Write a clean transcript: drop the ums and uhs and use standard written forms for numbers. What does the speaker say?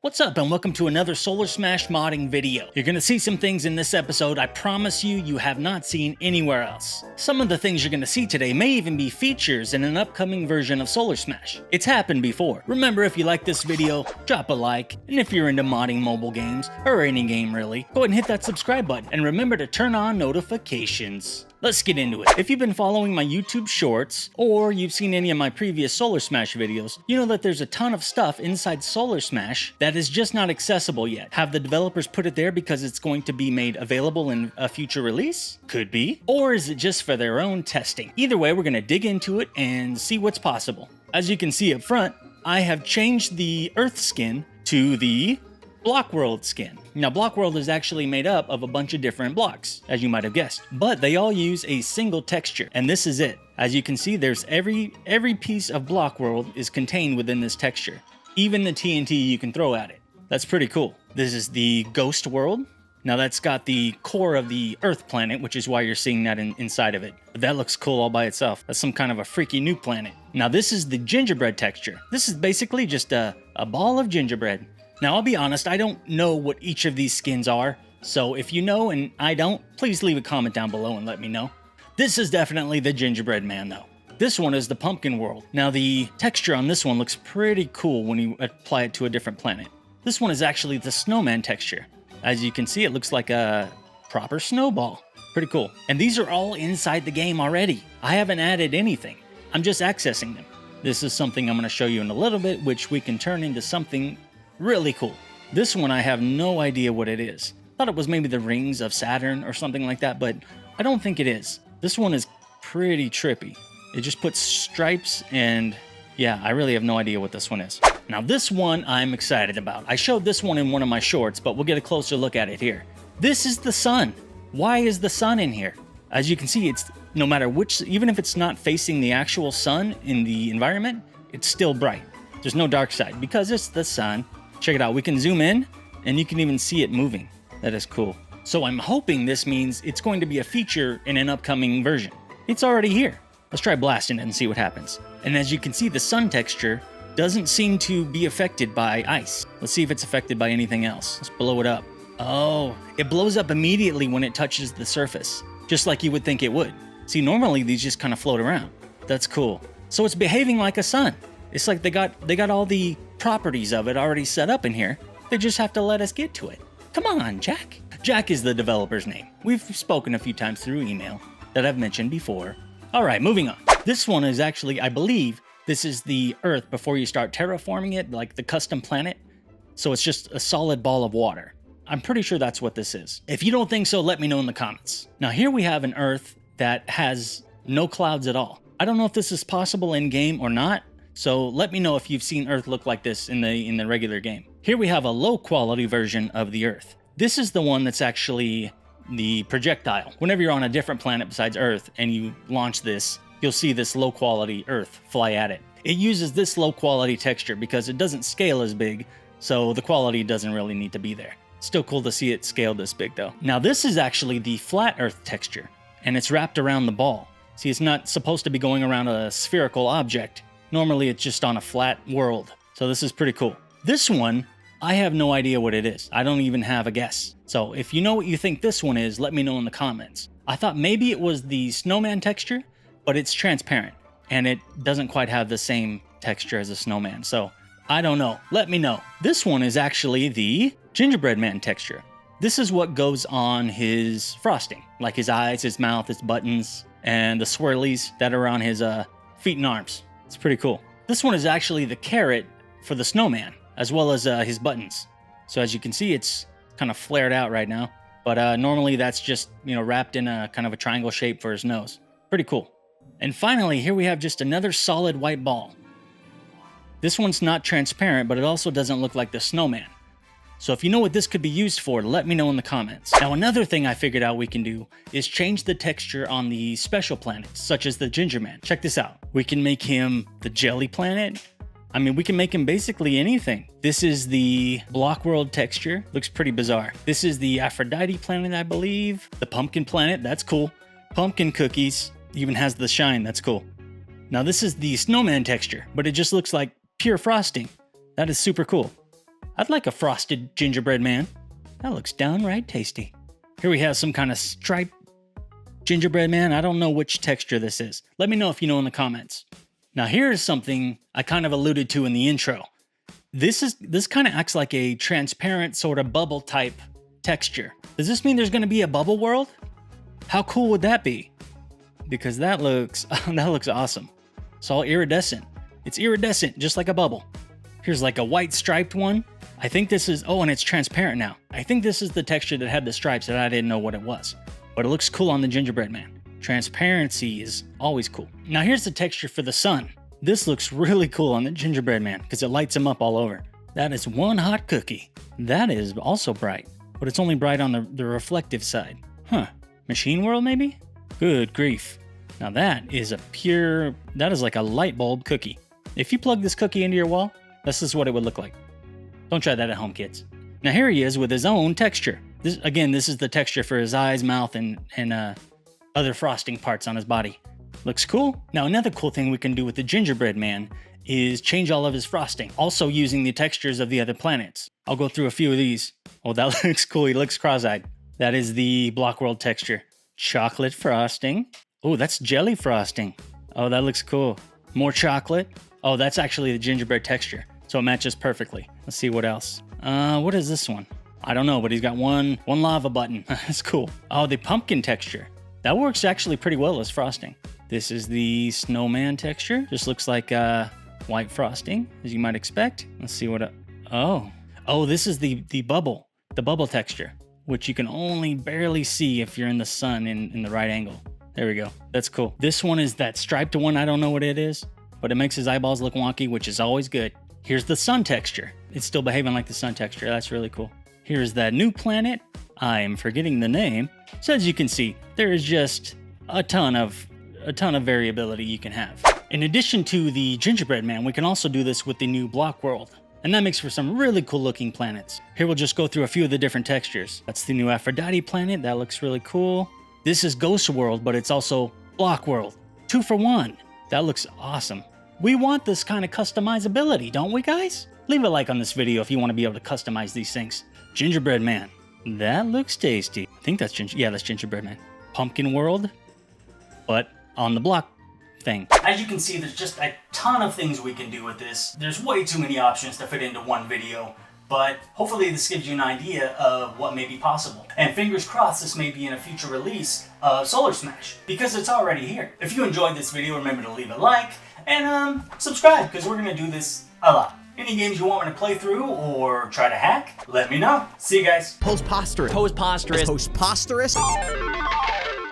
What's up and welcome to another 𝗦𝗨𝗕𝗏𝗧 modding video. You're gonna see some things in this episode I promise you have not seen anywhere else. Some of the things you're gonna see today may even be features in an upcoming version of 𝗦𝗨𝗕𝗏𝗧. It's happened before. Remember, if you like this video, drop a like, and if you're into modding mobile games, or any game really, go ahead and hit that subscribe button, and remember to turn on notifications. Let's get into it. If you've been following my YouTube shorts, or you've seen any of my previous 𝗦𝗨𝗕𝗏𝗧 videos, you know that there's a ton of stuff inside 𝗦𝗨𝗕𝗏𝗏𝗧 that is just not accessible yet. Have the developers put it there because it's going to be made available in a future release? Could be. Or is it just for their own testing? Either way, we're gonna dig into it and see what's possible. As you can see up front, I have changed the Earth skin to the Block World skin. Now, Block World is actually made up of a bunch of different blocks, as you might have guessed, but they all use a single texture, and this is it. As you can see, there's every piece of Block World is contained within this texture, even the TNT you can throw at it. That's pretty cool. This is the Ghost World. Now, that's got the core of the Earth planet, which is why you're seeing that inside of it. But that looks cool all by itself. That's some kind of a freaky new planet. Now, this is the Gingerbread texture. This is basically just a ball of gingerbread. Now, I'll be honest, I don't know what each of these skins are, so if you know and I don't, please leave a comment down below and let me know. This is definitely the Gingerbread Man, though. This one is the Pumpkin World. Now, the texture on this one looks pretty cool when you apply it to a different planet. This one is actually the Snowman texture. As you can see, it looks like a proper snowball. Pretty cool. And these are all inside the game already. I haven't added anything. I'm just accessing them. This is something I'm going to show you in a little bit, which we can turn into something really cool. This one I have no idea what it is. Thought it was maybe the rings of Saturn or something like that, but I don't think it is. This one is pretty trippy. It just puts stripes and yeah, I really have no idea what this one is. Now this one I'm excited about. I showed this one in one of my shorts, but we'll get a closer look at it here. This is the sun. Why is the sun in here? As you can see, it's no matter which, even if it's not facing the actual sun in the environment, it's still bright. There's no dark side because it's the sun. Check it out, we can zoom in and you can even see it moving. That is cool. So I'm hoping this means it's going to be a feature in an upcoming version. It's already here. Let's try blasting it and see what happens. And as you can see, the sun texture doesn't seem to be affected by ice. Let's see if it's affected by anything else. Let's blow it up. Oh, it blows up immediately when it touches the surface, just like you would think it would. See, normally these just kind of float around. That's cool. So it's behaving like a sun. It's like they got all the properties of it already set up in here. They just have to let us get to it. Come on, Jack. Jack is the developer's name. We've spoken a few times through email that I've mentioned before. All right, moving on. This one is actually, I believe, this is the Earth before you start terraforming it, like the custom planet. So it's just a solid ball of water. I'm pretty sure that's what this is. If you don't think so, let me know in the comments. Now here we have an Earth that has no clouds at all. I don't know if this is possible in game or not. So let me know if you've seen Earth look like this in the regular game. Here we have a low quality version of the Earth. This is the one that's actually the projectile. Whenever you're on a different planet besides Earth and you launch this, you'll see this low quality Earth fly at it. It uses this low quality texture because it doesn't scale as big, so the quality doesn't really need to be there. Still cool to see it scale this big though. Now this is actually the flat Earth texture, and it's wrapped around the ball. See, it's not supposed to be going around a spherical object. Normally it's just on a flat world. So this is pretty cool. This one, I have no idea what it is. I don't even have a guess. So if you know what you think this one is, let me know in the comments. I thought maybe it was the snowman texture, but it's transparent and it doesn't quite have the same texture as a snowman. So I don't know. Let me know. This one is actually the Gingerbread Man texture. This is what goes on his frosting, like his eyes, his mouth, his buttons, and the swirlies that are on his feet and arms. It's pretty cool. This one is actually the carrot for the snowman, as well as his buttons. So as you can see, it's kind of flared out right now. But normally that's just, wrapped in a kind of a triangle shape for his nose. Pretty cool. And finally, here we have just another solid white ball. This one's not transparent, but it also doesn't look like the snowman. So if you know what this could be used for, let me know in the comments. Now, another thing I figured out we can do is change the texture on the special planets, such as the Ginger Man. Check this out. We can make him the Jelly Planet. I mean, we can make him basically anything. This is the Block World texture. Looks pretty bizarre. This is the Aphrodite planet, I believe. The Pumpkin Planet. That's cool. Pumpkin cookies. Even has the shine. That's cool. Now, this is the Snowman texture, but it just looks like pure frosting. That is super cool. I'd like a frosted gingerbread man. That looks downright tasty. Here we have some kind of striped gingerbread man. I don't know which texture this is. Let me know if you know in the comments. Now here's something I kind of alluded to in the intro. This kind of acts like a transparent sort of bubble type texture. Does this mean there's going to be a bubble world? How cool would that be? Because that looks awesome. It's all iridescent. It's iridescent, just like a bubble. Here's like a white striped one. I think this is, oh, and it's transparent now. I think this is the texture that had the stripes that I didn't know what it was. But it looks cool on the gingerbread man. Transparency is always cool. Now here's the texture for the sun. This looks really cool on the gingerbread man because it lights him up all over. That is one hot cookie. That is also bright, but it's only bright on the reflective side. Huh, machine world maybe? Good grief. Now that is like a light bulb cookie. If you plug this cookie into your wall, this is what it would look like. Don't try that at home, kids. Now here he is with his own texture. This is the texture for his eyes, mouth, and other frosting parts on his body. Looks cool. Now another cool thing we can do with the gingerbread man is change all of his frosting, also using the textures of the other planets. I'll go through a few of these. Oh, that looks cool. He looks cross-eyed. That is the block world texture. Chocolate frosting. Oh, that's jelly frosting. Oh, that looks cool. More chocolate. Oh, that's actually the gingerbread texture. So it matches perfectly. Let's see what else. What is this one? I don't know, but he's got one lava button. That's cool. Oh, the pumpkin texture. That works actually pretty well as frosting. This is the snowman texture. Just looks like white frosting, as you might expect. Let's see what. Oh, this is the bubble texture, which you can only barely see if you're in the sun in the right angle. There we go. That's cool. This one is that striped one. I don't know what it is, but it makes his eyeballs look wonky, which is always good. Here's the sun texture. It's still behaving like the sun texture. That's really cool. Here's that new planet. I'm forgetting the name. So as you can see, there is just a ton of variability you can have. In addition to the gingerbread man, we can also do this with the new block world. And that makes for some really cool looking planets. Here we'll just go through a few of the different textures. That's the new Aphrodite planet. That looks really cool. This is Ghost World, but it's also block world. 2 for 1. That looks awesome. We want this kind of customizability, don't we, guys? Leave a like on this video if you want to be able to customize these things. Gingerbread man. That looks tasty. I think that's that's gingerbread man. Pumpkin world, but on the block thing. As you can see, there's just a ton of things we can do with this. There's way too many options to fit into one video, but hopefully this gives you an idea of what may be possible. And fingers crossed this may be in a future release of Solar Smash, because it's already here. If you enjoyed this video, remember to leave a like and subscribe, because we're gonna do this a lot. Any games you want me to play through or try to hack, let me know. See you guys. Postposterous.